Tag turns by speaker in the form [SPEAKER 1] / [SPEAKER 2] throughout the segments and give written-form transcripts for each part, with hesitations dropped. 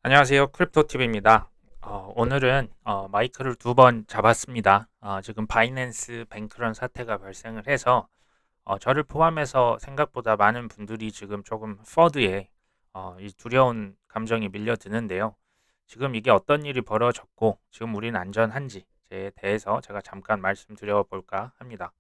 [SPEAKER 1] 안녕하세요. 크립토TV입니다. 오늘은 마이크를 두 번 잡았습니다. 지금 바이낸스 뱅크런 사태가 발생을 해서 저를 포함해서 생각보다 많은 분들이 지금 조금 퍼드에 이 두려운 감정이 밀려드는데요. 지금 이게 어떤 일이 벌어졌고 지금 우리는 안전한지에 대해서 제가 잠깐 말씀드려 볼까 합니다.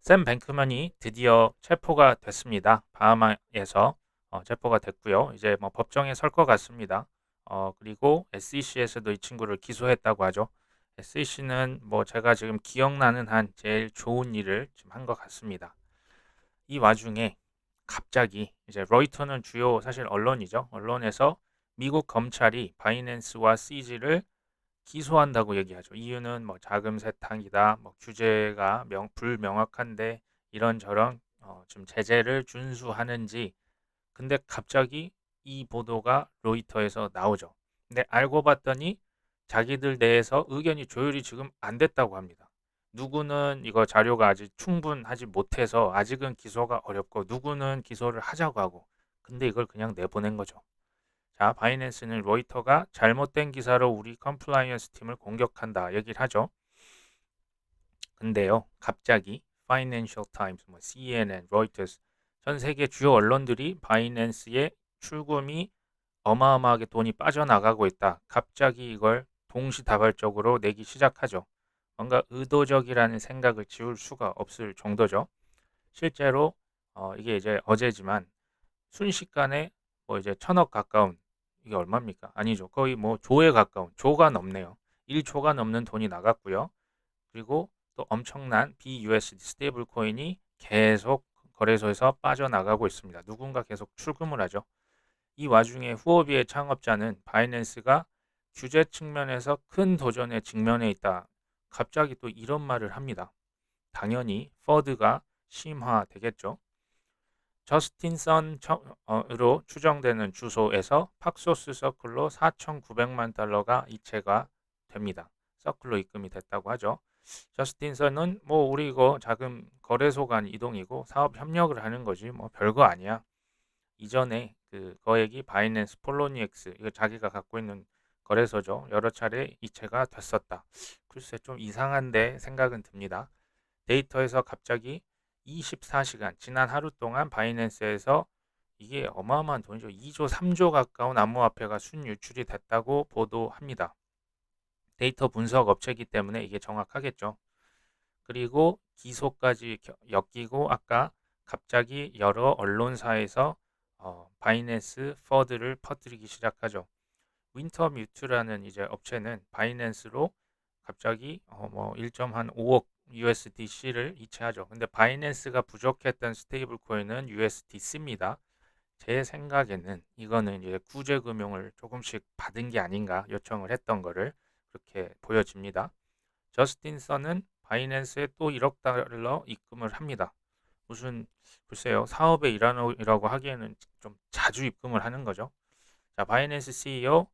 [SPEAKER 1] 샘 뱅크먼이 드디어 체포가 됐습니다. 바하마에서 체포가 됐고요. 이제 뭐 법정에 설 것 같습니다. 그리고 SEC에서도 이 친구를 기소했다고 하죠. SEC는 뭐 제가 지금 기억나는 한 제일 좋은 일을 지금 한 것 같습니다. 이 와중에 갑자기 이제 로이터는 주요 사실 언론이죠. 언론에서 미국 검찰이 바이낸스와 CG를 기소한다고 얘기하죠. 이유는 뭐 자금 세탁이다, 뭐 규제가 불명확한데 이런저런 좀 제재를 준수하는지. 근데 갑자기 이 보도가 로이터에서 나오죠. 근데 알고 봤더니 자기들 내에서 의견이 조율이 지금 안 됐다고 합니다. 누구는 이거 자료가 아직 충분하지 못해서 아직은 기소가 어렵고 누구는 기소를 하자고 하고, 근데 이걸 그냥 내보낸 거죠. 자, 바이낸스는 로이터가 잘못된 기사로 우리 컴플라이언스 팀을 공격한다 얘기를 하죠. 근데요, 갑자기 파이낸셜 타임스, 뭐 CNN, 로이터스 전 세계 주요 언론들이 바이낸스의 출금이 어마어마하게 돈이 빠져나가고 있다. 갑자기 이걸 동시다발적으로 내기 시작하죠. 뭔가 의도적이라는 생각을 지울 수가 없을 정도죠. 실제로 이게 이제 어제지만 순식간에 뭐 이제 1,000억 가까운, 이게 얼마입니까? 아니죠. 거의 뭐 조에 가까운, 조가 넘네요. 1조가 넘는 돈이 나갔고요. 그리고 또 엄청난 BUSD 스테이블 코인이 계속 거래소에서 빠져나가고 있습니다. 누군가 계속 출금을 하죠. 이 와중에 후오비의 창업자는 바이낸스가 규제 측면에서 큰 도전에 직면해 있다. 갑자기 또 이런 말을 합니다. 당연히 퍼드가 심화되겠죠. 저스틴 선으로 추정되는 주소에서 팍소스 서클로 4,900만 달러가 이체가 됩니다. 서클로 입금이 됐다고 하죠. 저스틴 선은 뭐 우리 이거 자금 거래소 간 이동이고 사업 협력을 하는 거지 뭐 별거 아니야. 이전에 그 거액이 바이낸스 폴로니엑스, 이거 자기가 갖고 있는 거래소죠. 여러 차례 이체가 됐었다. 글쎄 좀 이상한데 생각은 듭니다. 데이터에서 갑자기 24시간 지난 하루 동안 바이낸스에서 이게 어마어마한 돈이죠. 2조, 3조 가까운 암호화폐가 순유출이 됐다고 보도합니다. 데이터 분석 업체이기 때문에 이게 정확하겠죠. 그리고 기소까지 엮이고 아까 갑자기 여러 언론사에서 바이낸스 퍼드를 퍼뜨리기 시작하죠. 윈터뮤트라는 이제 업체는 바이낸스로 갑자기 뭐 1.5억 USDC를 이체하죠. 근데 바이낸스가 부족했던 스테이블 코인은 USDC입니다. 제 생각에는 이거는 이제 구제 금융을 조금씩 받은 게 아닌가, 요청을 했던 거를 그렇게 보여집니다. 저스틴 선은 바이낸스에 또 1억 달러 입금을 합니다. 무슨 글쎄요, 사업의 일환이라고 하기에는 좀 자주 입금을 하는 거죠. 자, 바이낸스 CEO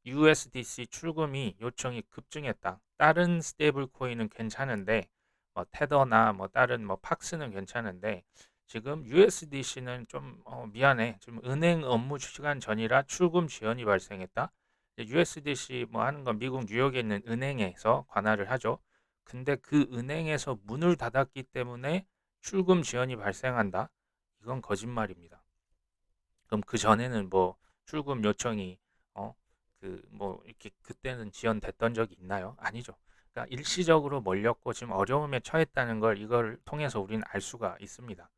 [SPEAKER 1] USDC 출금이 요청이 급증했다. 다른 스테이블 코인은 괜찮은데 뭐 테더나 뭐 다른 뭐 팍스는 괜찮은데 지금 USDC는 좀 미안해. 지금 은행 업무 시간 전이라 출금 지연이 발생했다. USDC 뭐 하는 건 미국 뉴욕에 있는 은행에서 관할을 하죠. 근데 그 은행에서 문을 닫았기 때문에 출금 지연이 발생한다. 이건 거짓말입니다. 그럼 그 전에는 뭐 출금 요청이 그 뭐 이렇게 그때는 지연됐던 적이 있나요? 아니죠. 그러니까 일시적으로 몰렸고 지금 어려움에 처했다는 걸 이걸 통해서 우리는 알 수가 있습니다.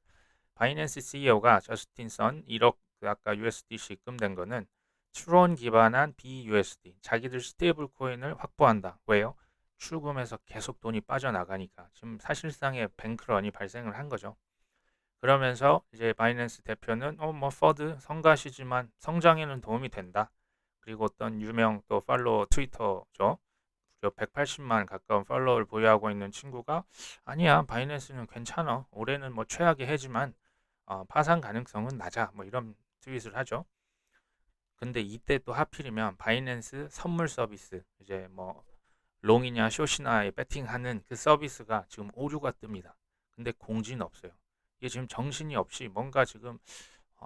[SPEAKER 1] 바이낸스 CEO가 저스틴 선 1억 그 아까 USDC 입금된 거는 트론 기반한 BUSD 자기들 스테이블 코인을 확보한다. 왜요? 출금해서 계속 돈이 빠져나가니까 지금 사실상의 뱅크런이 발생을 한 거죠. 그러면서 이제 바이낸스 대표는 뭐 퍼드 성가시지만 성장에는 도움이 된다. 그리고 어떤 유명 또 팔로워 트위터죠. 무려 180만 가까운 팔로워를 보유하고 있는 친구가 아니야 바이낸스는 괜찮아. 올해는 뭐 최악의 해지만 파산 가능성은 낮아. 뭐 이런 트윗을 하죠. 근데 이때 또 하필이면 바이낸스 선물 서비스 이제 뭐 롱이냐 숏이냐에 배팅하는 그 서비스가 지금 오류가 뜹니다. 근데 공지는 없어요. 이게 지금 정신이 없이 뭔가 지금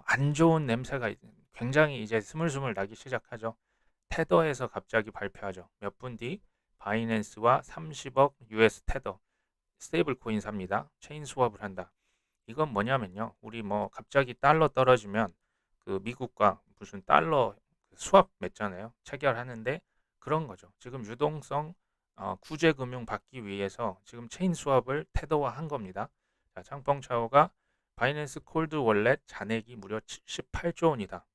[SPEAKER 1] 안 좋은 냄새가 굉장히 이제 스물스물 나기 시작하죠. 테더에서 갑자기 발표하죠. 몇 분 뒤 바이낸스와 30억 US 테더 스테이블 코인 삽니다. 체인 스왑을 한다. 이건 뭐냐면요. 우리 뭐 갑자기 달러 떨어지면 그 미국과 무슨 달러 스왑 맺잖아요. 체결하는데 그런 거죠. 지금 유동성 구제 금융 받기 위해서 지금 체인 스왑을 테더화 한 겁니다. 자, 창펑차오가 바이낸스 콜드 월렛 잔액이 무려 78조 원이다.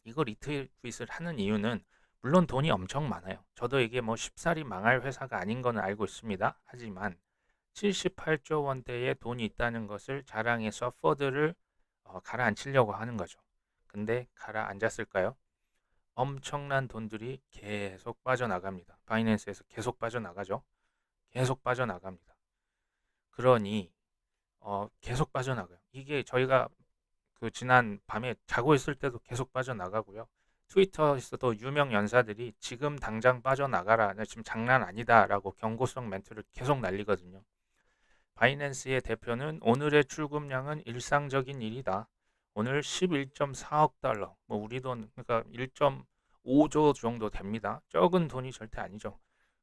[SPEAKER 1] 이거 리트윗을 하는 이유는 물론 돈이 엄청 많아요. 저도 이게 뭐 쉽사리 망할 회사가 아닌 거는 알고 있습니다. 하지만 78조 원대의 돈이 있다는 것을 자랑해서 퍼드를 가라앉히려고 하는 거죠. 근데 가라앉았을까요? 엄청난 돈들이 계속 빠져나갑니다. 바이낸스에서 계속 빠져나가죠. 계속 빠져나갑니다. 그러니 계속 빠져나가요. 이게 저희가 그 지난 밤에 자고 있을 때도 계속 빠져나가고요. 트위터에서도 유명 연사들이 지금 당장 빠져나가라. 나 지금 장난 아니다라고 경고성 멘트를 계속 날리거든요. 바이낸스의 대표는 오늘의 출금량은 일상적인 일이다. 오늘 11.4억 달러, 뭐 우리 돈 그러니까 1.5조 정도 됩니다. 적은 돈이 절대 아니죠.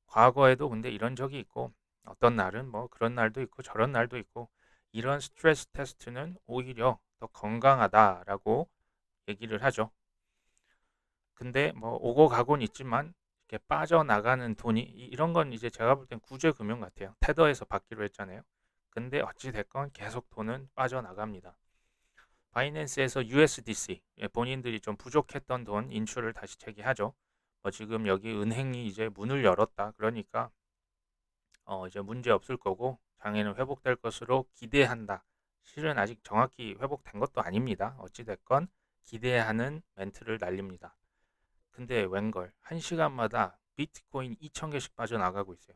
[SPEAKER 1] 과거에도 근데 이런 적이 있고 어떤 날은 뭐 그런 날도 있고 저런 날도 있고 이런 스트레스 테스트는 오히려 더 건강하다라고 얘기를 하죠. 근데 뭐 오고 가곤 있지만 이렇게 빠져나가는 돈이 이런 건 이제 제가 볼 땐 구제금융 같아요. 테더에서 받기로 했잖아요. 근데 어찌 됐건 계속 돈은 빠져나갑니다. 바이낸스에서 USDC 본인들이 좀 부족했던 돈 인출을 다시 재개하죠. 지금 여기 은행이 이제 문을 열었다. 그러니까 이제 문제 없을 거고 장애는 회복될 것으로 기대한다. 실은 아직 정확히 회복된 것도 아닙니다. 어찌 됐건 기대하는 멘트를 날립니다. 근데 웬걸 1시간마다 비트코인 2,000개씩 빠져나가고 있어요.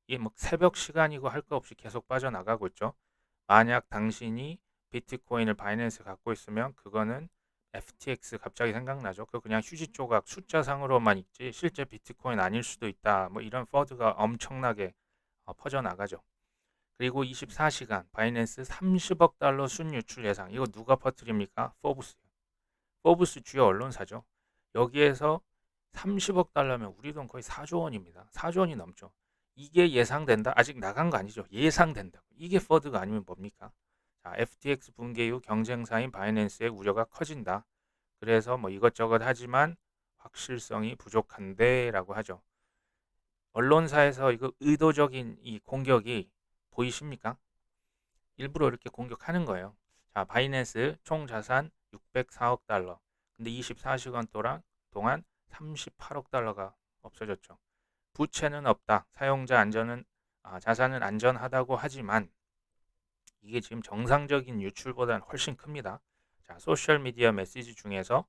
[SPEAKER 1] 이게 뭐 새벽 시간이고 할 거 없이 계속 빠져나가고 있죠. 만약 당신이 비트코인을 바이낸스 갖고 있으면 그거는 FTX 갑자기 생각나죠. 그거 그냥 휴지 조각 숫자상으로만 있지 실제 비트코인 아닐 수도 있다. 뭐 이런 퍼드가 엄청나게 퍼져나가죠. 그리고 24시간 바이낸스 30억 달러 순유출 예상. 이거 누가 퍼뜨립니까? 포브스요. 포브스 주요 언론사죠. 여기에서 30억 달러면 우리 돈 거의 4조 원입니다. 4조 원이 넘죠. 이게 예상된다? 아직 나간 거 아니죠. 예상된다. 이게 퍼드가 아니면 뭡니까? 자, FTX 붕괴 이후 경쟁사인 바이낸스의 우려가 커진다. 그래서 뭐 이것저것 하지만 확실성이 부족한데 라고 하죠. 언론사에서 이거 의도적인 이 공격이 보이십니까? 일부러 이렇게 공격하는 거예요. 자, 바이낸스 총 자산 604억 달러. 근데 24시간 동안 38억 달러가 없어졌죠. 부채는 없다. 사용자 안전은 자산은 안전하다고 하지만 이게 지금 정상적인 유출보다는 훨씬 큽니다. 자, 소셜 미디어 메시지 중에서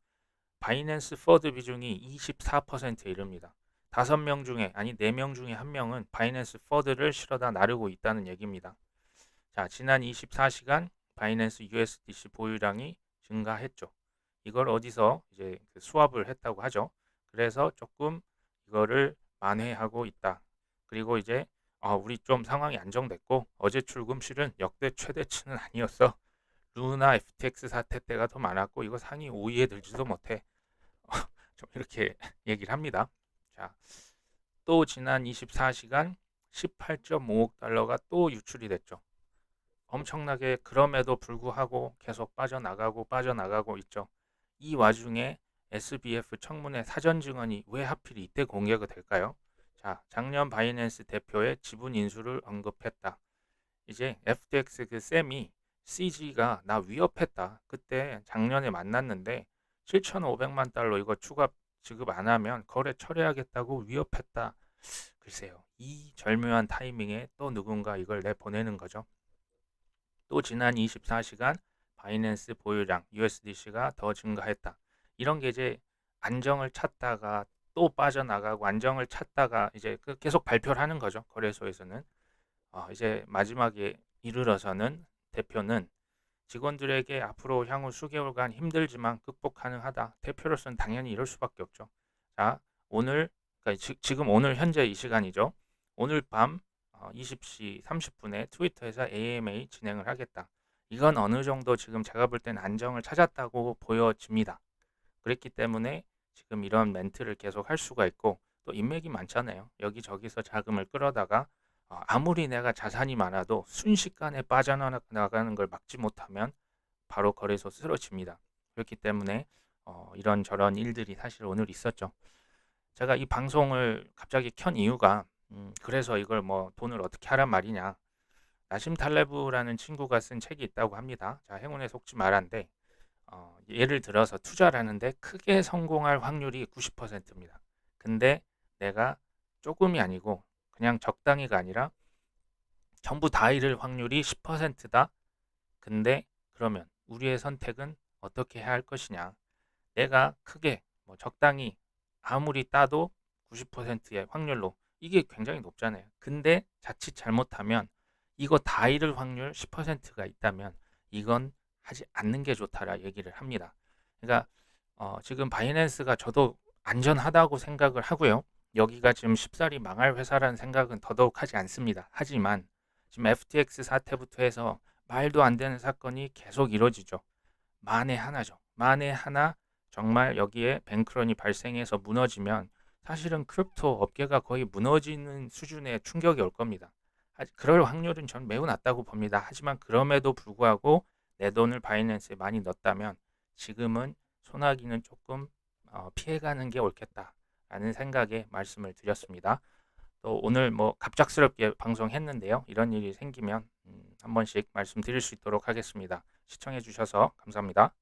[SPEAKER 1] 바이낸스 퍼드 비중이 24%에 이릅니다. 5명 중에 아니 4명 중에 1명은 바이낸스 퍼드를 실어다 나르고 있다는 얘기입니다. 자, 지난 24시간 바이낸스 USDC 보유량이 증가했죠. 이걸 어디서 이제 그 수합을 했다고 하죠. 그래서 조금 이거를 만회하고 있다. 그리고 이제 우리 좀 상황이 안정됐고 어제 출금 실은 역대 최대치는 아니었어. 루나 FTX 사태 때가 더 많았고 이거 상위 5위에 들지도 못해. 좀 이렇게 얘기를 합니다. 자, 또 지난 24시간 18.5억 달러가 또 유출이 됐죠. 엄청나게 그럼에도 불구하고 계속 빠져나가고 있죠. 이 와중에 SBF 청문회 사전 증언이 왜 하필 이때 공개가 될까요? 자, 작년 바이낸스 대표의 지분 인수를 언급했다. 이제 FTX 그 쌤이 CG가 나 위협했다. 그때 작년에 만났는데 7,500만 달러 이거 추가 지급 안 하면 거래 철회하겠다고 위협했다. 글쎄요. 이 절묘한 타이밍에 또 누군가 이걸 내보내는 거죠. 또 지난 24시간 바이낸스 보유량 USDC가 더 증가했다. 이런 게 이제 안정을 찾다가 또 빠져나가고 안정을 찾다가 이제 계속 발표를 하는 거죠. 거래소에서는. 이제 마지막에 이르러서는 대표는 직원들에게 앞으로 향후 수개월간 힘들지만 극복 가능하다. 대표로서는 당연히 이럴 수밖에 없죠. 자, 오늘 그러니까 지금 오늘 현재 이 시간이죠. 오늘 밤 20시 30분에 트위터에서 AMA 진행을 하겠다. 이건 어느 정도 지금 제가 볼 때는 안정을 찾았다고 보여집니다. 그랬기 때문에 지금 이런 멘트를 계속 할 수가 있고 또 인맥이 많잖아요. 여기저기서 자금을 끌어다가 아무리 내가 자산이 많아도 순식간에 빠져나가는 걸 막지 못하면 바로 거래소 쓰러집니다. 그렇기 때문에 이런저런 일들이 사실 오늘 있었죠. 제가 이 방송을 갑자기 켠 이유가 그래서 이걸 뭐 돈을 어떻게 하란 말이냐. 나심 탈레브라는 친구가 쓴 책이 있다고 합니다. 자, 행운에 속지 말한데 예를 들어서 투자를 하는데 크게 성공할 확률이 90%입니다. 근데 내가 조금이 아니고 그냥 적당히가 아니라 전부 다 잃을 확률이 10%다. 근데 그러면 우리의 선택은 어떻게 해야 할 것이냐? 내가 크게 뭐 적당히 아무리 따도 90%의 확률로 이게 굉장히 높잖아요. 근데 자칫 잘못하면 이거 다 잃을 확률 10%가 있다면 이건 하지 않는 게 좋다라 얘기를 합니다. 그러니까 지금 바이낸스가 저도 안전하다고 생각을 하고요. 여기가 지금 쉽사리 망할 회사라는 생각은 더더욱 하지 않습니다. 하지만 지금 FTX 사태부터 해서 말도 안 되는 사건이 계속 이루어지죠. 만에 하나죠. 만에 하나 정말 여기에 뱅크런이 발생해서 무너지면 사실은 크립토 업계가 거의 무너지는 수준의 충격이 올 겁니다. 그럴 확률은 전 매우 낮다고 봅니다. 하지만 그럼에도 불구하고 내 돈을 바이낸스에 많이 넣었다면 지금은 소나기는 조금 피해가는 게 옳겠다라는 생각에 말씀을 드렸습니다. 또 오늘 뭐 갑작스럽게 방송했는데요. 이런 일이 생기면 한 번씩 말씀드릴 수 있도록 하겠습니다. 시청해 주셔서 감사합니다.